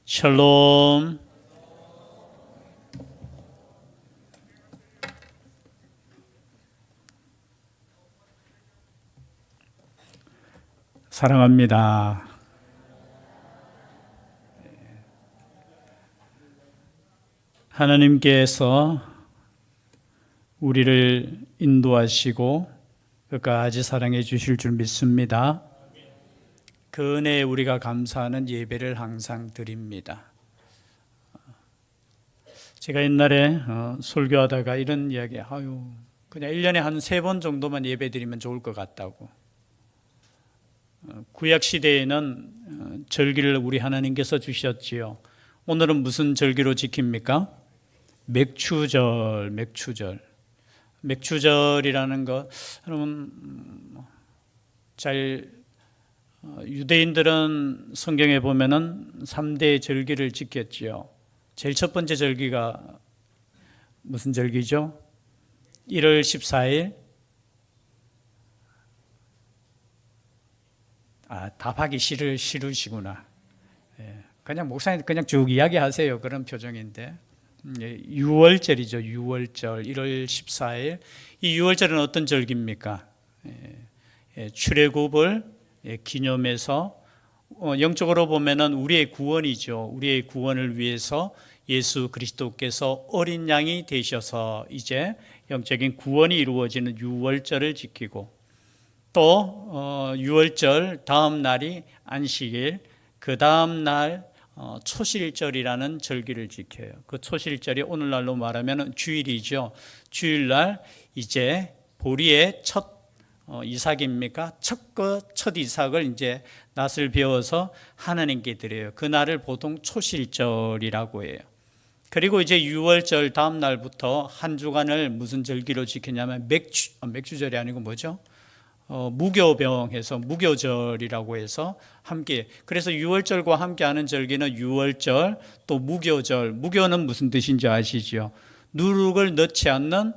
샬롬. 사랑합니다. 하나님께서 우리를 인도하시고 끝까지 사랑해 주실 줄 믿습니다. 그 은혜에 우리가 감사하는 예배를 항상 드립니다. 제가 옛날에 설교하다가 이런 이야기, 그냥 1년에 한 3번 정도만 예배 드리면 좋을 것 같다고. 구약 시대에는 절기를 우리 하나님께서 주셨지요. 오늘은 무슨 절기로 지킵니까? 맥추절. 맥추절이라는 거, 여러분 유대인들은 성경에 보면은 3대 절기를 지켰지요. 제일 첫 번째 절기가 무슨 절기죠? 1월 14일. 답하기 싫으시구나. 그냥 목사님 그냥 쭉 이야기하세요. 그런 표정인데. 6월절이죠. 6월절 1월 14일. 이 6월절은 어떤 절기입니까? 출애굽을 기념해서 영적으로 보면은 우리의 구원이죠. 우리의 구원을 위해서 예수 그리스도께서 어린 양이 되셔서 이제 영적인 구원이 이루어지는 6월절을 지키고, 또 6월절 다음 날이 안식일, 그 다음 날 초실절이라는 절기를 지켜요. 그 초실절이 오늘날로 말하면 주일이죠. 주일날 이제 보리의 첫 이삭입니까? 첫 이삭을 이제 낫을 베어서 하나님께 드려요. 그 날을 보통 초실절이라고 해요. 그리고 이제 6월절 다음 날부터 한 주간을 무슨 절기로 지키냐면 맥주절이 아니고 뭐죠? 무교병해서 무교절이라고 해서 함께, 그래서 6월절과 함께하는 절기는 6월절, 또 무교절. 무교는 무슨 뜻인지 아시죠? 누룩을 넣지 않는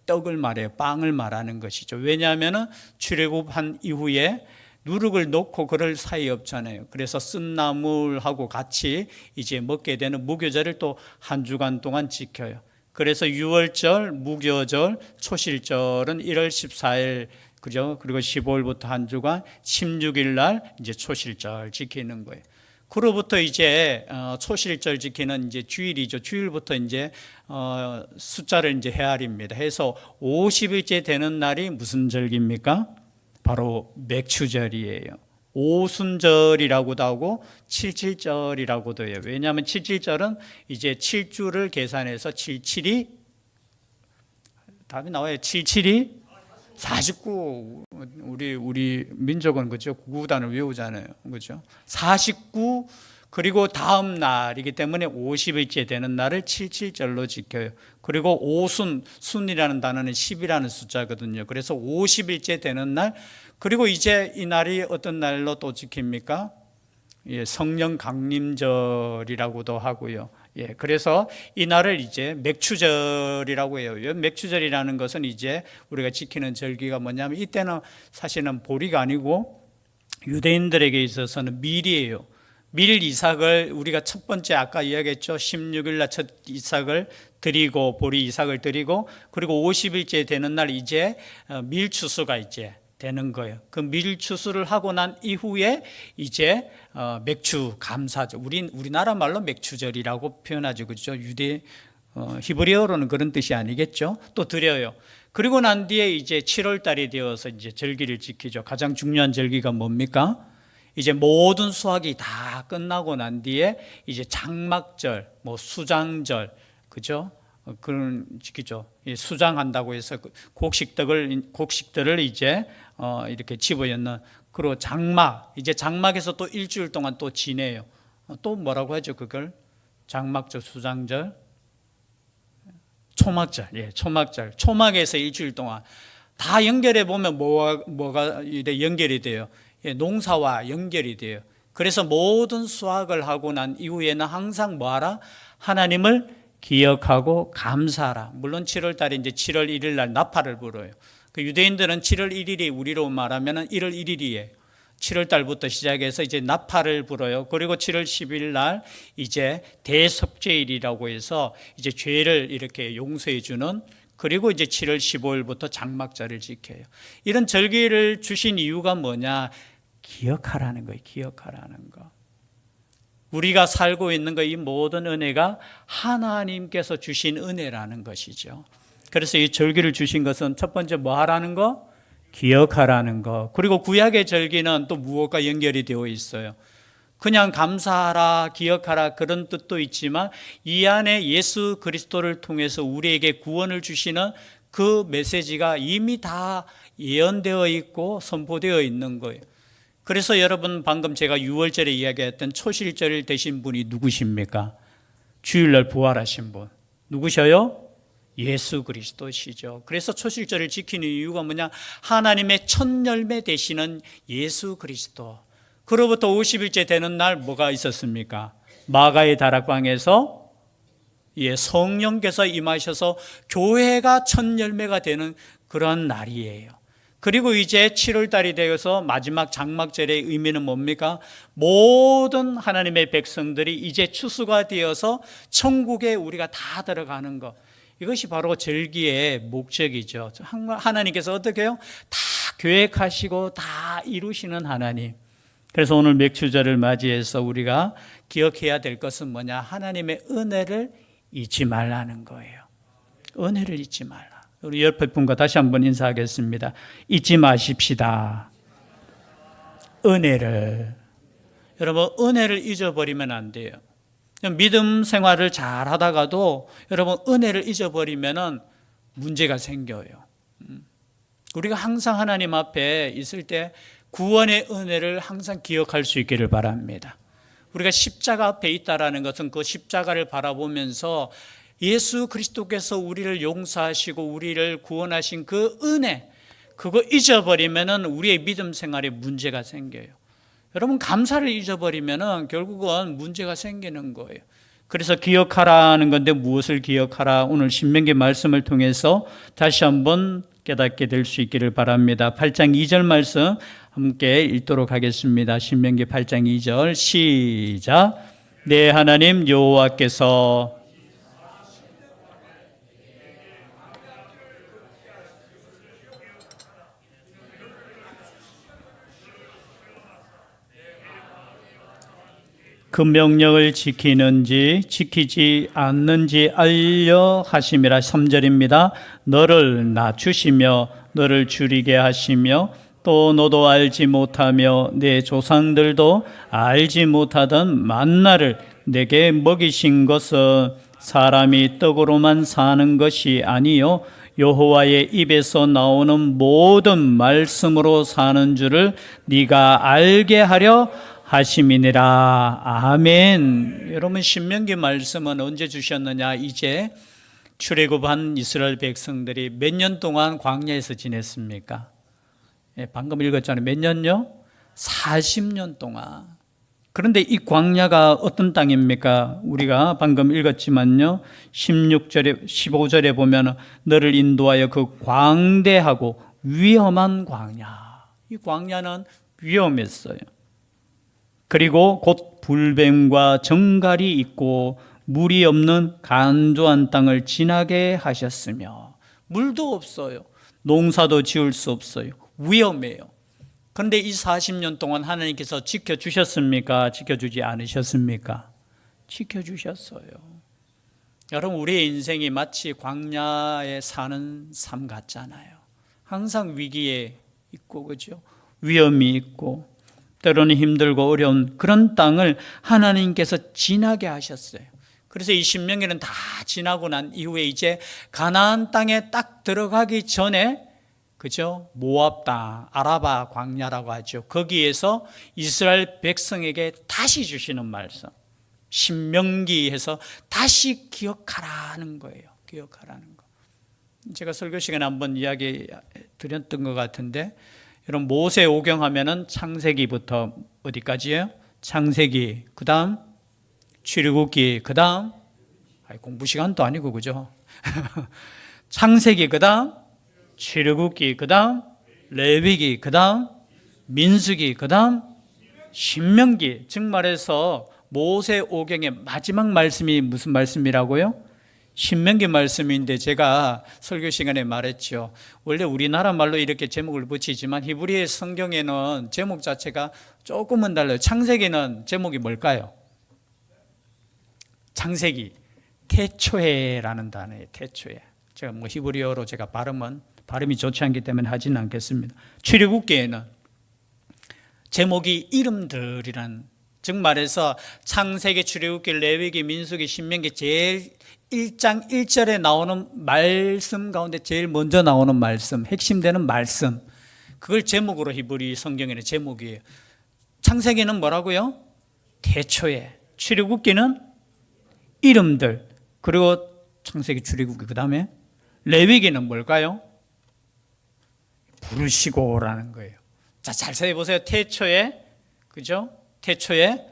떡을 말해요. 빵을 말하는 것이죠. 왜냐하면 출애굽한 이후에 누룩을 넣고 그럴 사이 없잖아요. 그래서 쓴 나물하고 같이 이제 먹게 되는 무교절을 또 한 주간 동안 지켜요. 그래서 6월절, 무교절, 초실절은 1월 14일, 그죠? 그리고 15일부터 한 주간 16일 날 이제 초실절 지키는 거예요. 그로부터 이제 초실절 지키는 이제 주일이죠. 주일부터 이제 숫자를 이제 헤아립니다. 해서 50일째 되는 날이 무슨 절기입니까? 바로 맥추절이에요. 오순절이라고도 하고 77절이라고도 해요. 왜냐하면 77절은 이제 7주를 계산해서 77이 답이 나와요. 77이 49. 우리 민족은 그죠? 구구단을 외우잖아요. 그죠? 49. 그리고 다음 날이기 때문에 50일째 되는 날을 77절로 지켜요. 그리고 순이라는 단어는 10이라는 숫자거든요. 그래서 50일째 되는 날, 그리고 이제 이 날이 어떤 날로 또 지킵니까? 성령 강림절이라고도 하고요. 그래서 이 날을 이제 맥추절이라고 해요. 맥추절이라는 것은 이제 우리가 지키는 절기가 뭐냐면, 이때는 사실은 보리가 아니고 유대인들에게 있어서는 밀이에요. 밀 이삭을 우리가 첫 번째 아까 이야기했죠. 16일 날 첫 이삭을 드리고, 보리 이삭을 드리고, 그리고 50일째 되는 날 이제 밀추수가 이제 되는 거예요. 그 밀추수를 하고 난 이후에 이제 맥추 감사절, 우리나라 말로 맥추절이라고 표현하죠. 그렇죠? 히브리어로는 그런 뜻이 아니겠죠. 또 드려요. 그리고 난 뒤에 이제 7월 달이 되어서 이제 절기를 지키죠. 가장 중요한 절기가 뭡니까? 이제 모든 수확이 다 끝나고 난 뒤에 이제 장막절, 수장절, 그죠? 그런 지키죠. 수장한다고 해서 곡식들을 이제 이렇게 집어넣는, 그리고 이제 장막에서 또 일주일 동안 또 지내요. 또 뭐라고 하죠? 그걸 장막절, 수장절, 초막절. 초막절. 초막에서 일주일 동안 다 연결해 보면 뭐가 이래 연결이 돼요. 농사와 연결이 돼요. 그래서 모든 수확을 하고 난 이후에는 항상 뭐하라? 하나님을 기억하고 감사하라. 물론 7월 달에 이제 7월 1일 날 나팔을 불어요. 그 유대인들은 7월 1일이 우리로 말하면 1월 1일이에요. 7월 달부터 시작해서 이제 나팔을 불어요. 그리고 7월 10일 날 이제 대속죄일이라고 해서 이제 죄를 이렇게 용서해 주는, 그리고 이제 7월 15일부터 장막절을 지켜요. 이런 절기를 주신 이유가 뭐냐? 기억하라는 거예요. 기억하라는 거. 우리가 살고 있는 거, 이 모든 은혜가 하나님께서 주신 은혜라는 것이죠. 그래서 이 절기를 주신 것은 첫 번째 뭐 하라는 거? 기억하라는 거. 그리고 구약의 절기는 또 무엇과 연결이 되어 있어요? 그냥 감사하라, 기억하라 그런 뜻도 있지만 이 안에 예수 그리스도를 통해서 우리에게 구원을 주시는 그 메시지가 이미 다 예언되어 있고 선포되어 있는 거예요. 그래서 여러분, 방금 제가 6월절에 이야기했던 초실절 되신 분이 누구십니까? 주일날 부활하신 분. 누구셔요? 예수 그리스도시죠. 그래서 초실절을 지키는 이유가 뭐냐? 하나님의 첫 열매 되시는 예수 그리스도. 그로부터 50일째 되는 날 뭐가 있었습니까? 마가의 다락방에서 성령께서 임하셔서 교회가 첫 열매가 되는 그런 날이에요. 그리고 이제 7월 달이 되어서 마지막 장막절의 의미는 뭡니까? 모든 하나님의 백성들이 이제 추수가 되어서 천국에 우리가 다 들어가는 것. 이것이 바로 절기의 목적이죠. 하나님께서 어떻게 해요? 다 계획하시고 다 이루시는 하나님. 그래서 오늘 맥주절을 맞이해서 우리가 기억해야 될 것은 뭐냐? 하나님의 은혜를 잊지 말라는 거예요. 은혜를 잊지 말라. 우리 옆에 분과 다시 한번 인사하겠습니다. 잊지 마십시다. 은혜를. 여러분, 은혜를 잊어버리면 안 돼요. 믿음 생활을 잘 하다가도 여러분, 은혜를 잊어버리면 문제가 생겨요. 우리가 항상 하나님 앞에 있을 때 구원의 은혜를 항상 기억할 수 있기를 바랍니다. 우리가 십자가 앞에 있다라는 것은 그 십자가를 바라보면서 예수 그리스도께서 우리를 용서하시고 우리를 구원하신 그 은혜, 그거 잊어버리면 우리의 믿음 생활에 문제가 생겨요. 여러분, 감사를 잊어버리면 결국은 문제가 생기는 거예요. 그래서 기억하라는 건데 무엇을 기억하라? 오늘 신명기 말씀을 통해서 다시 한번 깨닫게 될 수 있기를 바랍니다. 8장 2절 말씀 함께 읽도록 하겠습니다. 신명기 8장 2절 시작. 내 하나님 여호와께서 그 명령을 지키는지 지키지 않는지 알려 하심이라. 3절입니다. 너를 낮추시며 너를 줄이게 하시며 또 너도 알지 못하며 내 조상들도 알지 못하던 만나를 내게 먹이신 것은 사람이 떡으로만 사는 것이 아니요 여호와의 입에서 나오는 모든 말씀으로 사는 줄을 네가 알게 하려 하심이니라. 아멘. 여러분, 신명기 말씀은 언제 주셨느냐? 이제 출애굽한 이스라엘 백성들이 몇 년 동안 광야에서 지냈습니까? 방금 읽었잖아요. 몇 년요? 40년 동안. 그런데 이 광야가 어떤 땅입니까? 우리가 방금 읽었지만요, 16절에 15절에 보면 너를 인도하여 그 광대하고 위험한 광야. 이 광야는 위험했어요. 그리고 곧 불뱀과 정갈이 있고 물이 없는 간조한 땅을 지나게 하셨으며, 물도 없어요. 농사도 지을 수 없어요. 위험해요. 그런데 이 40년 동안 하나님께서 지켜주셨습니까? 지켜주지 않으셨습니까? 지켜주셨어요. 여러분, 우리의 인생이 마치 광야에 사는 삶 같잖아요. 항상 위기에 있고, 그죠? 위험이 있고 때로는 힘들고 어려운 그런 땅을 하나님께서 지나게 하셨어요. 그래서 이 신명기는 다 지나고 난 이후에 이제 가나안 땅에 딱 들어가기 전에, 그죠? 모압 땅, 아라바 광야라고 하죠. 거기에서 이스라엘 백성에게 다시 주시는 말씀, 신명기에서 다시 기억하라는 거예요. 기억하라는 거. 제가 설교 시간에 한번 이야기 드렸던 것 같은데, 여러분, 모세 오경하면은 창세기부터 어디까지예요? 창세기, 그 다음 출애굽기, 그 다음 공부 시간도 아니고, 그죠? 창세기, 그 다음 출애굽기, 그 다음 레위기, 그 다음 민수기, 그 다음 신명기. 즉 말해서 모세오경의 마지막 말씀이 무슨 말씀이라고요? 신명기 말씀인데 제가 설교 시간에 말했죠. 원래 우리나라 말로 이렇게 제목을 붙이지만 히브리 성경에는 제목 자체가 조금은 달라요. 창세기는 제목이 뭘까요? 창세기, 태초에라는 단어예요. 태초에. 제가 뭐 히브리어로 제가 발음이 좋지 않기 때문에 하지는 않겠습니다. 출애굽기에는 제목이 이름들이란, 즉 말해서 창세기, 출애굽기, 레위기, 민수기, 신명기 제일 1장 1절에 나오는 말씀 가운데 제일 먼저 나오는 말씀, 핵심되는 말씀, 그걸 제목으로 히브리 성경에는 제목이에요. 창세기는 뭐라고요? 태초에. 출애굽기는 이름들. 그리고 창세기, 출애굽기, 그 다음에 레위기는 뭘까요? 부르시고라는 거예요. 자, 잘 생각해보세요. 태초에, 그죠? 태초에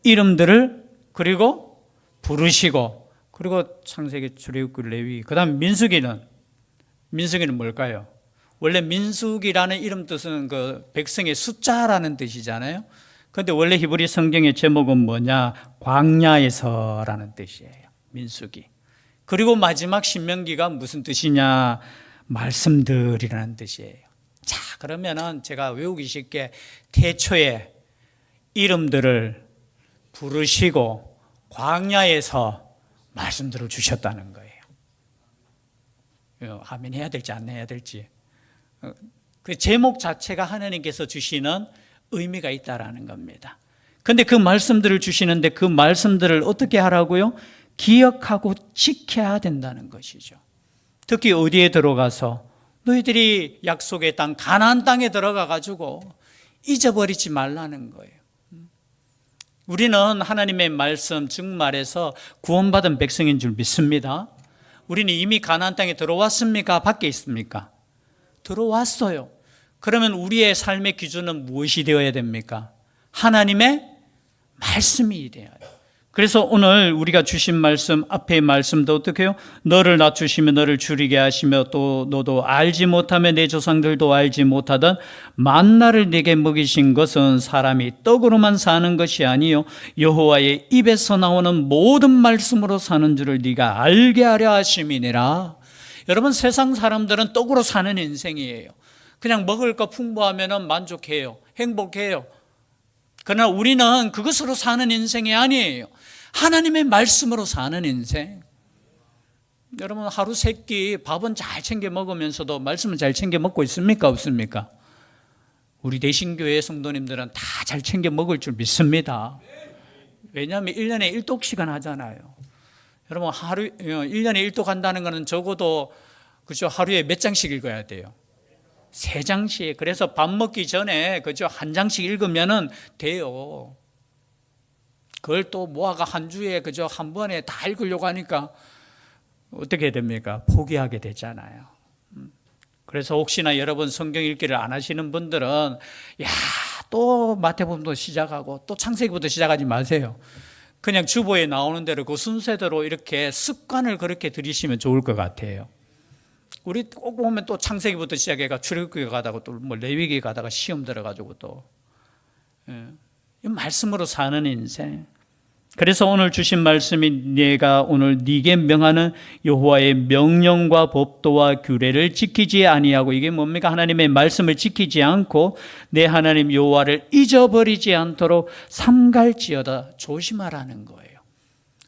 이름들을, 그리고 부르시고, 그리고 창세기, 출애굽기, 레위기. 그 다음 민수기는 뭘까요? 원래 민수기라는 이름 뜻은 그 백성의 숫자라는 뜻이잖아요. 그런데 원래 히브리 성경의 제목은 뭐냐? 광야에서라는 뜻이에요. 민수기. 그리고 마지막 신명기가 무슨 뜻이냐? 말씀들이라는 뜻이에요. 자, 그러면은 제가 외우기 쉽게 태초에 이름들을 부르시고 광야에서 말씀들을 주셨다는 거예요. 아멘 해야 될지 안 해야 될지. 그 제목 자체가 하나님께서 주시는 의미가 있다라는 겁니다. 그런데 그 말씀들을 주시는데 그 말씀들을 어떻게 하라고요? 기억하고 지켜야 된다는 것이죠. 특히 어디에 들어가서 너희들이 약속의 땅 가나안 땅에 들어가 가지고 잊어버리지 말라는 거예요. 우리는 하나님의 말씀, 즉 말해서 구원받은 백성인 줄 믿습니다. 우리는 이미 가나안 땅에 들어왔습니까? 밖에 있습니까? 들어왔어요. 그러면 우리의 삶의 기준은 무엇이 되어야 됩니까? 하나님의 말씀이 되어야 돼요. 그래서 오늘 우리가 주신 말씀, 앞의 말씀도 어떻게 해요? 너를 낮추시며 너를 줄이게 하시며 또 너도 알지 못하며 내 조상들도 알지 못하던 만나를 내게 먹이신 것은 사람이 떡으로만 사는 것이 아니요 여호와의 입에서 나오는 모든 말씀으로 사는 줄을 네가 알게 하려 하심이니라. 여러분, 세상 사람들은 떡으로 사는 인생이에요. 그냥 먹을 거 풍부하면 만족해요. 행복해요. 그러나 우리는 그것으로 사는 인생이 아니에요. 하나님의 말씀으로 사는 인생. 여러분, 하루 세 끼 밥은 잘 챙겨 먹으면서도 말씀은 잘 챙겨 먹고 있습니까? 없습니까? 우리 대신교회 성도님들은 다 잘 챙겨 먹을 줄 믿습니다. 왜냐하면 1년에 1독씩은 하잖아요. 여러분, 1년에 1독 한다는 것은 적어도 그죠? 하루에 몇 장씩 읽어야 돼요? 3장씩. 그래서 밥 먹기 전에 그죠? 1장씩 읽으면 돼요. 그걸 또 모아가 한 주에 그저 한 번에 다 읽으려고 하니까 어떻게 됩니까? 포기하게 되잖아요. 그래서 혹시나 여러분 성경 읽기를 안 하시는 분들은 또 마태복음부터 시작하고 또 창세기부터 시작하지 마세요. 그냥 주보에 나오는 대로 그 순서대로 이렇게 습관을 그렇게 들이시면 좋을 것 같아요. 우리 꼭 보면 또 창세기부터 시작해가 출애굽기 가다가 또 뭐 레위기 가다가 시험 들어가지고 또 말씀으로 사는 인생. 그래서 오늘 주신 말씀이 내가 오늘 네게 명하는 여호와의 명령과 법도와 규례를 지키지 아니하고, 이게 뭡니까? 하나님의 말씀을 지키지 않고 내 하나님 여호와를 잊어버리지 않도록 삼갈지어다. 조심하라는 거예요.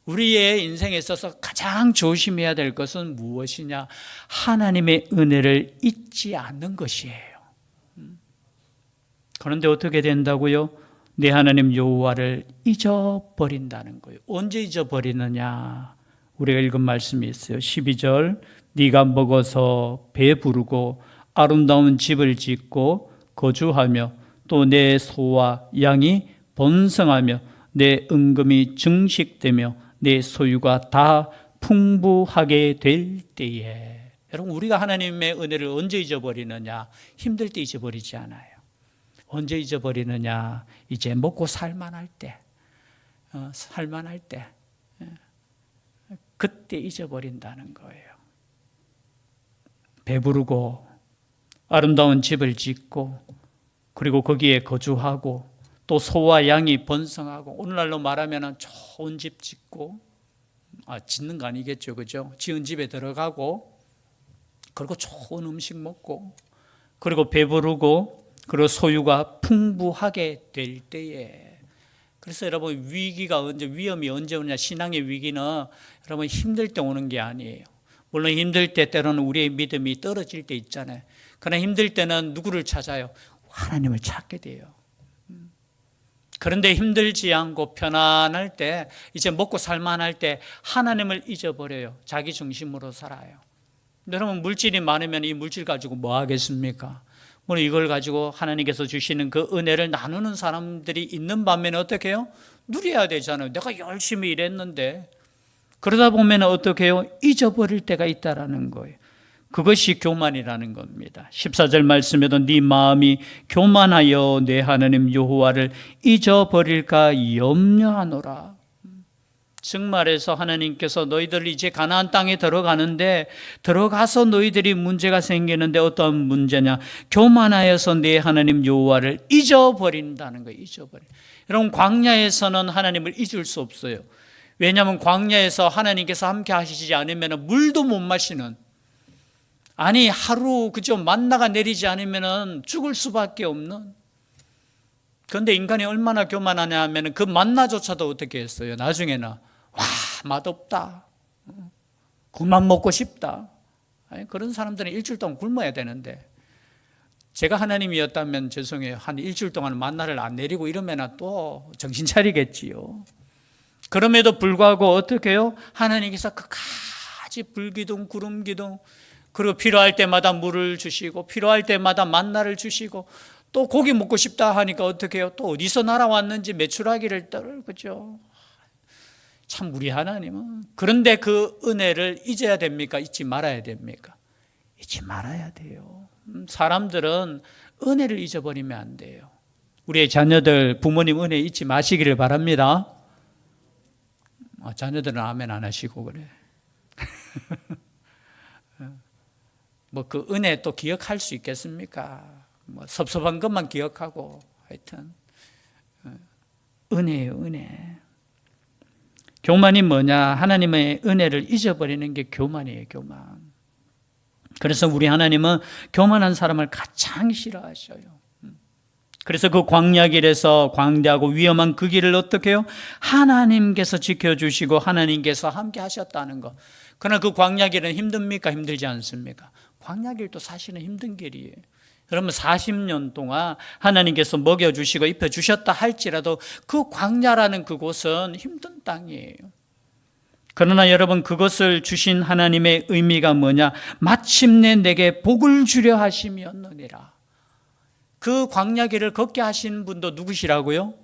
우리의 인생에 있어서 가장 조심해야 될 것은 무엇이냐? 하나님의 은혜를 잊지 않는 것이에요. 그런데 어떻게 된다고요? 내 하나님 여호와를 잊어버린다는 거예요. 언제 잊어버리느냐? 우리가 읽은 말씀이 있어요. 12절, 네가 먹어서 배부르고 아름다운 집을 짓고 거주하며 또 내 소와 양이 번성하며 내 은금이 증식되며 내 소유가 다 풍부하게 될 때에. 여러분, 우리가 하나님의 은혜를 언제 잊어버리느냐? 힘들 때 잊어버리지 않아요. 언제 잊어버리느냐? 이제 먹고 살만할 때, 그때 잊어버린다는 거예요. 배부르고 아름다운 집을 짓고 그리고 거기에 거주하고 또 소와 양이 번성하고 오늘날로 말하면 좋은 집 짓고 짓는 거 아니겠죠, 그죠? 지은 집에 들어가고 그리고 좋은 음식 먹고 그리고 배부르고 그리고 소유가 풍부하게 될 때에 그래서 여러분 위험이 언제 오냐 신앙의 위기는 여러분 힘들 때 오는 게 아니에요. 물론 힘들 때 때로는 우리의 믿음이 떨어질 때 있잖아요. 그러나 힘들 때는 누구를 찾아요? 하나님을 찾게 돼요. 그런데 힘들지 않고 편안할 때 이제 먹고 살만할 때 하나님을 잊어버려요. 자기 중심으로 살아요. 여러분 물질이 많으면 이 물질 가지고 뭐 하겠습니까? 물론 이걸 가지고 하나님께서 주시는 그 은혜를 나누는 사람들이 있는 반면에 어떻게 해요? 누려야 되잖아요. 내가 열심히 일했는데 그러다 보면 어떻게 해요? 잊어버릴 때가 있다라는 거예요. 그것이 교만이라는 겁니다. 14절 말씀에도 네 마음이 교만하여 내 하나님 여호와를 잊어버릴까 염려하노라. 즉 말해서 하나님께서 너희들 이제 가나안 땅에 들어가는데 들어가서 너희들이 문제가 생기는데 어떤 문제냐? 교만하여서 내 하나님 여호와를 잊어버린다는 거예요. 여러분 광야에서는 하나님을 잊을 수 없어요. 왜냐하면 광야에서 하나님께서 함께 하시지 않으면 물도 못 마시는 하루 그저 만나가 내리지 않으면 죽을 수밖에 없는. 그런데 인간이 얼마나 교만하냐 하면 그 만나조차도 어떻게 했어요? 나중에는 맛없다. 그만 먹고 싶다. 그런 사람들은 일주일 동안 굶어야 되는데 제가 하나님이었다면 죄송해요. 한 일주일 동안 만나를 안 내리고 이러면 또 정신 차리겠지요. 그럼에도 불구하고 어떻게 해요? 하나님께서 끝까지 불기둥 구름기둥 그리고 필요할 때마다 물을 주시고 필요할 때마다 만나를 주시고 또 고기 먹고 싶다 하니까 어떻게 해요? 또 어디서 날아왔는지 메추라기를 그죠? 참 우리 하나님은 그런데 그 은혜를 잊어야 됩니까? 잊지 말아야 됩니까? 잊지 말아야 돼요. 사람들은 은혜를 잊어버리면 안 돼요. 우리의 자녀들 부모님 은혜 잊지 마시기를 바랍니다. 자녀들은 아멘 안 하시고 그래. 그 은혜 또 기억할 수 있겠습니까? 섭섭한 것만 기억하고 하여튼 은혜예요, 은혜. 교만이 뭐냐? 하나님의 은혜를 잊어버리는 게 교만이에요, 교만. 그래서 우리 하나님은 교만한 사람을 가장 싫어하셔요. 그래서 그 광야길에서 광대하고 위험한 그 길을 어떻게 해요? 하나님께서 지켜주시고 하나님께서 함께 하셨다는 것. 그러나 그 광야길은 힘듭니까? 힘들지 않습니까? 광야길도 사실은 힘든 길이에요. 여러분 40년 동안 하나님께서 먹여주시고 입혀주셨다 할지라도 그 광야라는 그곳은 힘든 땅이에요. 그러나 여러분 그것을 주신 하나님의 의미가 뭐냐? 마침내 내게 복을 주려 하심이었느니라. 그 광야길을 걷게 하신 분도 누구시라고요?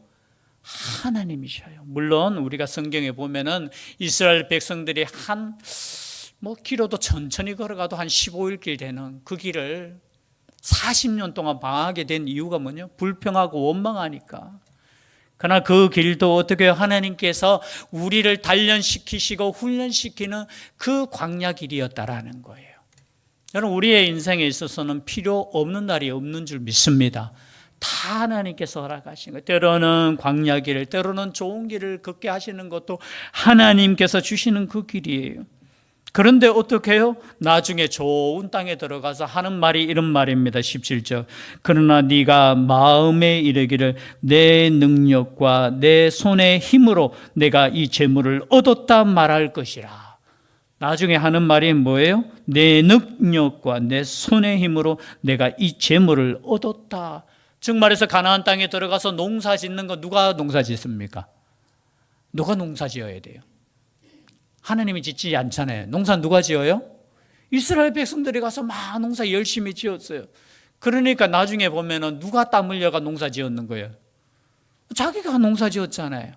하나님이셔요. 물론 우리가 성경에 보면은 이스라엘 백성들이 길어도 천천히 걸어가도 한 15일 길 되는 그 길을 40년 동안 방황하게 된 이유가 뭐냐? 불평하고 원망하니까. 그러나 그 길도 어떻게 하나님께서 우리를 단련시키시고 훈련시키는 그 광야 길이었다라는 거예요. 여러분 우리의 인생에 있어서는 필요 없는 날이 없는 줄 믿습니다. 다 하나님께서 허락하신 거예요. 때로는 광야 길을, 때로는 좋은 길을 걷게 하시는 것도 하나님께서 주시는 그 길이에요. 그런데 어떻게 해요? 나중에 좋은 땅에 들어가서 하는 말이 이런 말입니다. 17절. 그러나 네가 마음에 이르기를 내 능력과 내 손의 힘으로 내가 이 재물을 얻었다 말할 것이라. 나중에 하는 말이 뭐예요? 내 능력과 내 손의 힘으로 내가 이 재물을 얻었다. 즉 말해서 가나안 땅에 들어가서 농사 짓는 거 누가 농사 짓습니까? 누가 농사 지어야 돼요? 하나님이 짓지 않잖아요. 농사 누가 지어요? 이스라엘 백성들이 가서 막 농사 열심히 지었어요. 그러니까 나중에 보면은 누가 땀 흘려가 농사 지었는 거예요? 자기가 농사 지었잖아요.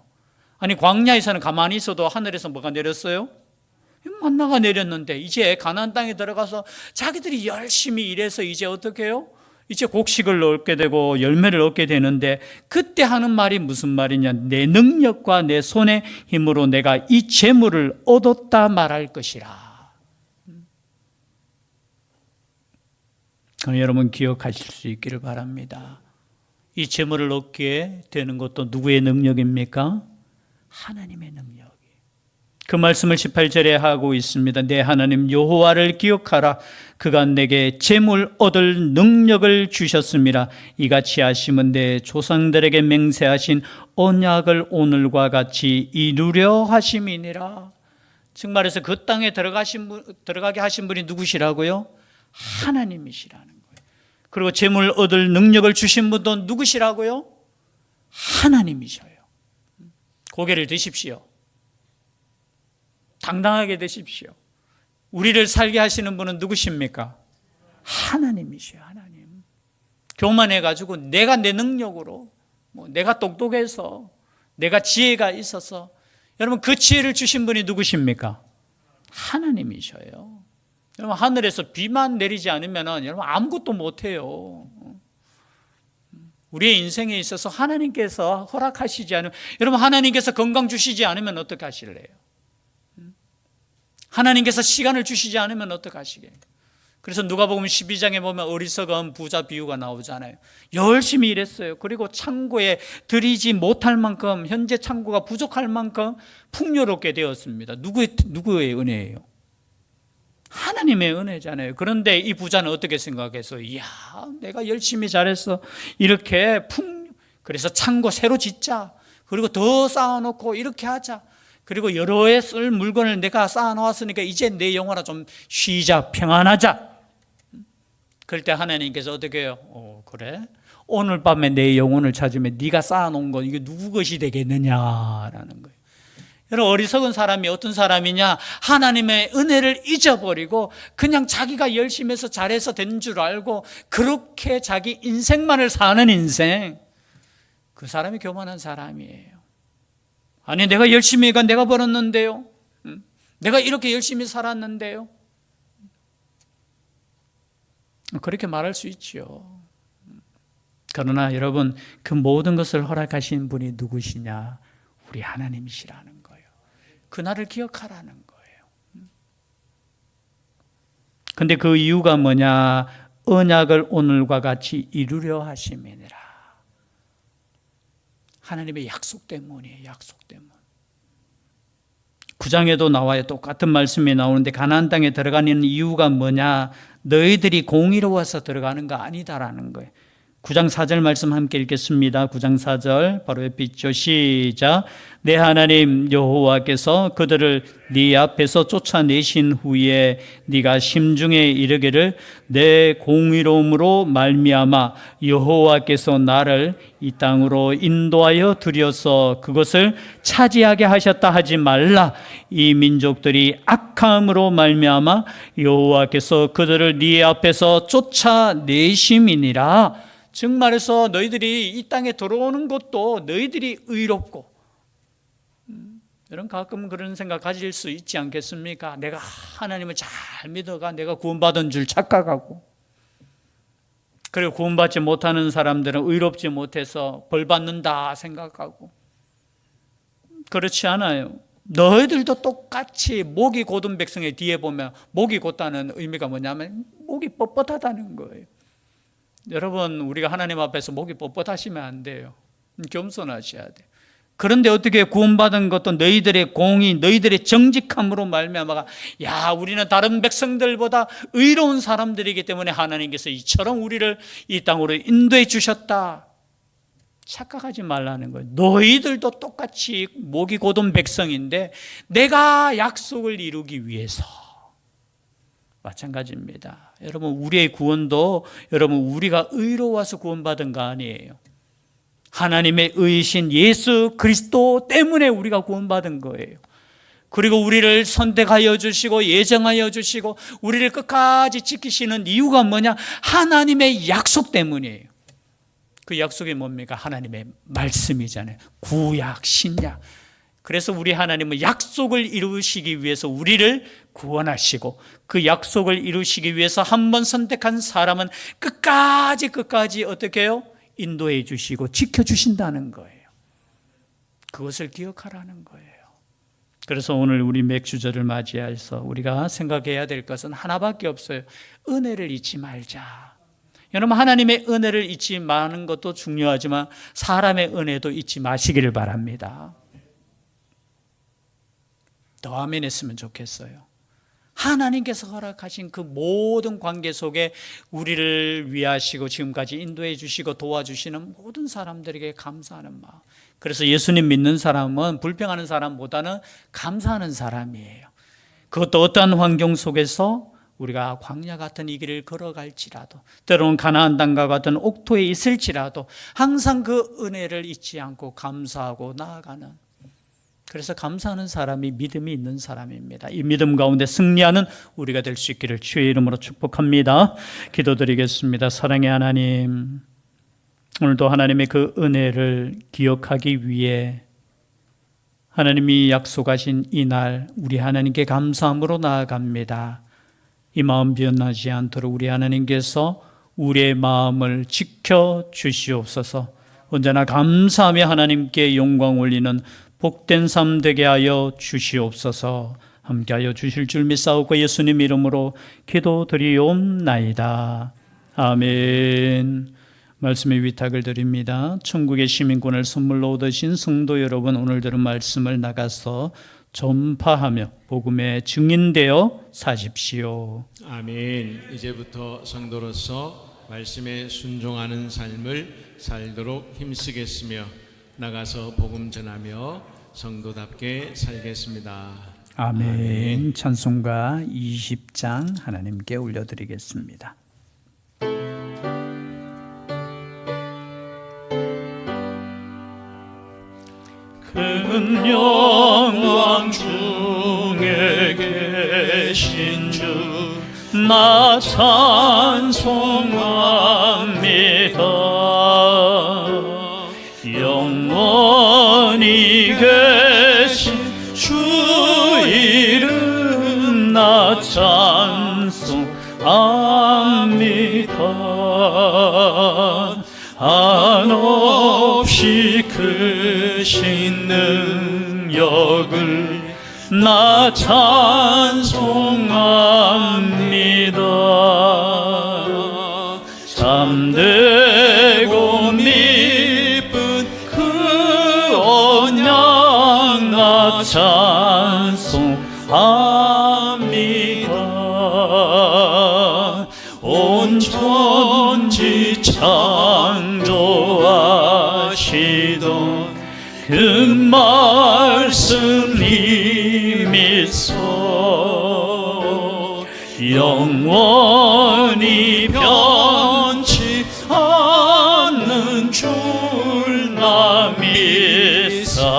광야에서는 가만히 있어도 하늘에서 뭐가 내렸어요? 만나가 내렸는데 이제 가나안 땅에 들어가서 자기들이 열심히 일해서 이제 어떻게 해요? 이제 곡식을 얻게 되고 열매를 얻게 되는데 그때 하는 말이 무슨 말이냐? 내 능력과 내 손의 힘으로 내가 이 재물을 얻었다 말할 것이라. 그럼 여러분 기억하실 수 있기를 바랍니다. 이 재물을 얻게 되는 것도 누구의 능력입니까? 하나님의 능력이. 그 말씀을 18절에 하고 있습니다. 내 하나님 여호와를 기억하라. 그가 내게 재물 얻을 능력을 주셨음이라. 이같이 하심은 내 조상들에게 맹세하신 언약을 오늘과 같이 이루려 하심이니라. 즉 말해서 그 땅에 들어가게 하신 분이 누구시라고요? 하나님이시라는 거예요. 그리고 재물 얻을 능력을 주신 분도 누구시라고요? 하나님이셔요. 고개를 드십시오. 당당하게 되십시오. 우리를 살게 하시는 분은 누구십니까? 하나님이셔요. 하나님. 교만해가지고 내가 내 능력으로, 내가 똑똑해서, 내가 지혜가 있어서, 여러분 그 지혜를 주신 분이 누구십니까? 하나님이셔요. 여러분 하늘에서 비만 내리지 않으면 여러분 아무것도 못해요. 우리의 인생에 있어서 하나님께서 허락하시지 않으면, 여러분 하나님께서 건강 주시지 않으면 어떻게 하실래요? 하나님께서 시간을 주시지 않으면 어떡하시게? 그래서 누가복음 12장에 보면 어리석은 부자 비유가 나오잖아요. 열심히 일했어요. 그리고 창고에 들이지 못할 만큼, 현재 창고가 부족할 만큼 풍요롭게 되었습니다. 누구의 은혜예요? 하나님의 은혜잖아요. 그런데 이 부자는 어떻게 생각해서, 이야, 내가 열심히 잘했어. 이렇게 그래서 창고 새로 짓자. 그리고 더 쌓아놓고 이렇게 하자. 그리고 여러 해 쓸 물건을 내가 쌓아놓았으니까 이제 내 영혼아 좀 쉬자, 평안하자. 그럴 때 하나님께서 어떻게 해요? 그래? 오늘 밤에 내 영혼을 찾으면 네가 쌓아놓은 건 이게 누구 것이 되겠느냐라는 거예요. 여러분 어리석은 사람이 어떤 사람이냐? 하나님의 은혜를 잊어버리고 그냥 자기가 열심히 해서 잘해서 된 줄 알고 그렇게 자기 인생만을 사는 인생. 그 사람이 교만한 사람이에요. 아니 내가 열심히 해가 내가 벌었는데요. 내가 이렇게 열심히 살았는데요. 그렇게 말할 수 있죠. 그러나 여러분 그 모든 것을 허락하신 분이 누구시냐? 우리 하나님이시라는 거예요. 그날을 기억하라는 거예요. 근데 그 이유가 뭐냐? 언약을 오늘과 같이 이루려 하심이니라. 하나님의 약속 때문이에요. 약속 때문. 9장에도 나와요. 똑같은 말씀이 나오는데 가나안 땅에 들어가는 이유가 뭐냐? 너희들이 공의로워서 들어가는 거 아니다라는 거예요. 9장 4절 말씀 함께 읽겠습니다. 9장 4절 바로 옆에 있죠. 시작. 내 하나님 여호와께서 그들을 네 앞에서 쫓아내신 후에 네가 심중에 이르기를 내 공의로움으로 말미암아 여호와께서 나를 이 땅으로 인도하여 들여서 그것을 차지하게 하셨다 하지 말라. 이 민족들이 악함으로 말미암아 여호와께서 그들을 네 앞에서 쫓아내심이니라. 즉 말해서 너희들이 이 땅에 들어오는 것도 너희들이 의롭고, 여러분 가끔 그런 생각 가질 수 있지 않겠습니까? 내가 하나님을 잘 믿어가 내가 구원받은 줄 착각하고, 그리고 구원받지 못하는 사람들은 의롭지 못해서 벌 받는다 생각하고. 그렇지 않아요. 너희들도 똑같이 목이 곧은 백성의 뒤에 보면 목이 곧다는 의미가 뭐냐면 목이 뻣뻣하다는 거예요. 여러분 우리가 하나님 앞에서 목이 뻣뻣하시면 안 돼요. 겸손하셔야 돼요. 그런데 어떻게 구원받은 것도 너희들의 공의, 너희들의 정직함으로 말미암아 야 우리는 다른 백성들보다 의로운 사람들이기 때문에 하나님께서 이처럼 우리를 이 땅으로 인도해 주셨다. 착각하지 말라는 거예요. 너희들도 똑같이 목이 곧은 백성인데 내가 약속을 이루기 위해서 마찬가지입니다. 여러분 우리의 구원도 여러분 우리가 의로워서 구원받은 거 아니에요. 하나님의 의이신 예수 그리스도 때문에 우리가 구원받은 거예요. 그리고 우리를 선택하여 주시고 예정하여 주시고 우리를 끝까지 지키시는 이유가 뭐냐? 하나님의 약속 때문이에요. 그 약속이 뭡니까? 하나님의 말씀이잖아요. 구약, 신약. 그래서 우리 하나님은 약속을 이루시기 위해서 우리를 구원하시고 그 약속을 이루시기 위해서 한 번 선택한 사람은 끝까지 어떻게 해요? 인도해 주시고 지켜주신다는 거예요. 그것을 기억하라는 거예요. 그래서 오늘 우리 맥주절을 맞이해서 우리가 생각해야 될 것은 하나밖에 없어요. 은혜를 잊지 말자. 여러분, 하나님의 은혜를 잊지 마는 것도 중요하지만 사람의 은혜도 잊지 마시기를 바랍니다. 더 아멘 했으면 좋겠어요. 하나님께서 허락하신 그 모든 관계 속에 우리를 위하시고 지금까지 인도해 주시고 도와주시는 모든 사람들에게 감사하는 마음. 그래서 예수님 믿는 사람은 불평하는 사람보다는 감사하는 사람이에요. 그것도 어떠한 환경 속에서 우리가 광야 같은 이 길을 걸어갈지라도, 때로는 가나안 땅과 같은 옥토에 있을지라도 항상 그 은혜를 잊지 않고 감사하고 나아가는, 그래서 감사하는 사람이 믿음이 있는 사람입니다. 이 믿음 가운데 승리하는 우리가 될 수 있기를 주의 이름으로 축복합니다. 기도드리겠습니다. 사랑의 하나님, 오늘도 하나님의 그 은혜를 기억하기 위해 하나님이 약속하신 이 날 우리 하나님께 감사함으로 나아갑니다. 이 마음 변하지 않도록 우리 하나님께서 우리의 마음을 지켜주시옵소서. 언제나 감사하며 하나님께 영광 올리는 복된 삶 되게 하여 주시옵소서. 함께하여 주실 줄 믿사오고 예수님 이름으로 기도드리옵나이다. 아멘. 말씀의 위탁을 드립니다. 천국의 시민권을 선물로 얻으신 성도 여러분, 오늘 들은 말씀을 나가서 전파하며 복음의 증인되어 사십시오. 아멘. 이제부터 성도로서 말씀에 순종하는 삶을 살도록 힘쓰겠으며 나가서 복음 전하며 성도답게 살겠습니다. 아멘. 찬송가 20장 하나님께 올려드리겠습니다. 큰 영광 중에 계신 주 나 찬송합니다. 영원히 계신 주 이름 나 찬송합니다. 한없이 크신 능력을 나 찬송합니다. 참되고 미쁜 그 언약 나 찬송합니다. 온 천지 창조하시던 그 말씀 이미서 영원히 변치 않는 줄 나 믿사옵니다.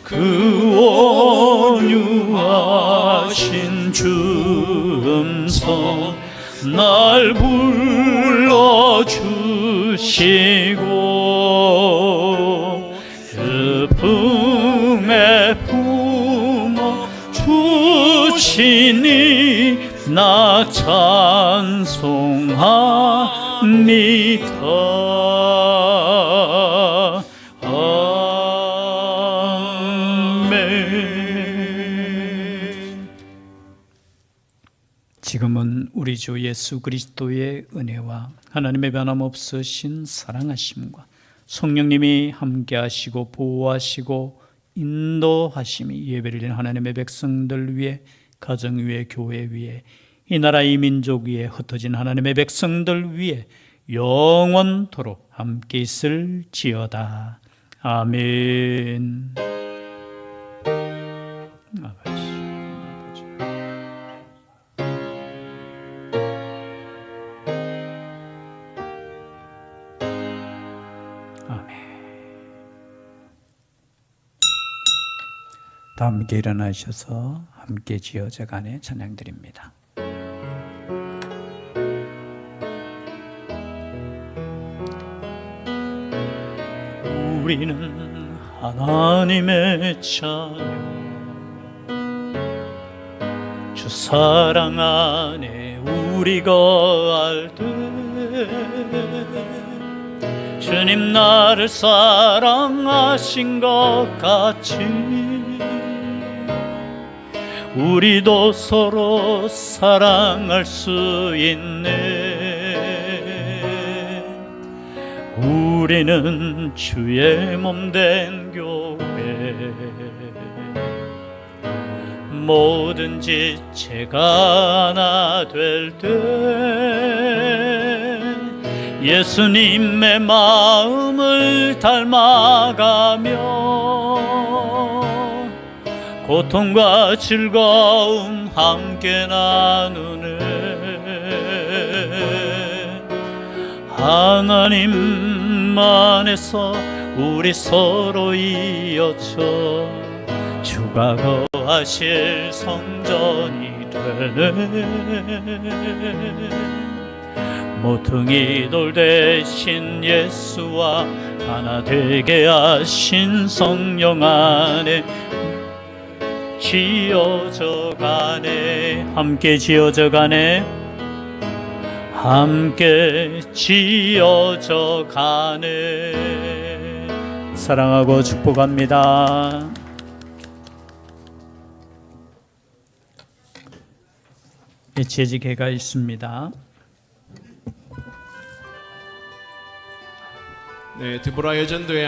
그 온유하신 주 음성 날 불러주시고 그 품에 품어 주시니 나 찬송합니다. 아멘. 지금은 우리 주 예수 그리스도의 은혜와 하나님의 변함없으신 사랑하심과 성령님이 함께하시고 보호하시고 인도하심이 예배를 드리는 하나님의 백성들 위해, 가정 위에, 교회 위에, 이 나라 이 민족 위에, 흩어진 하나님의 백성들 위에 영원토록 함께 있을지어다. 아멘. 다 함께 일어나셔서 함께 지어져 간에 찬양 드립니다. 우리는 하나님의 자녀, 주 사랑 안에 우리가 알듯 주님 나를 사랑하신 것 같이 우리도 서로 사랑할 수 있네. 우리는 주의 몸된 교회, 뭐든지 제가 하나 될 때 예수님의 마음을 닮아가며 고통과 즐거움 함께 나누네. 하나님 안에서 우리 서로 이어져 주가 거하실 성전이 되네. 모퉁이 돌 대신 예수와 하나 되게 하신 성령 안에 지어져 가네. 함께 지어져 가네. 함께 지어져 가네. 사랑하고 축복합니다. 재직회가 있습니다. 네, 드보라 여전도에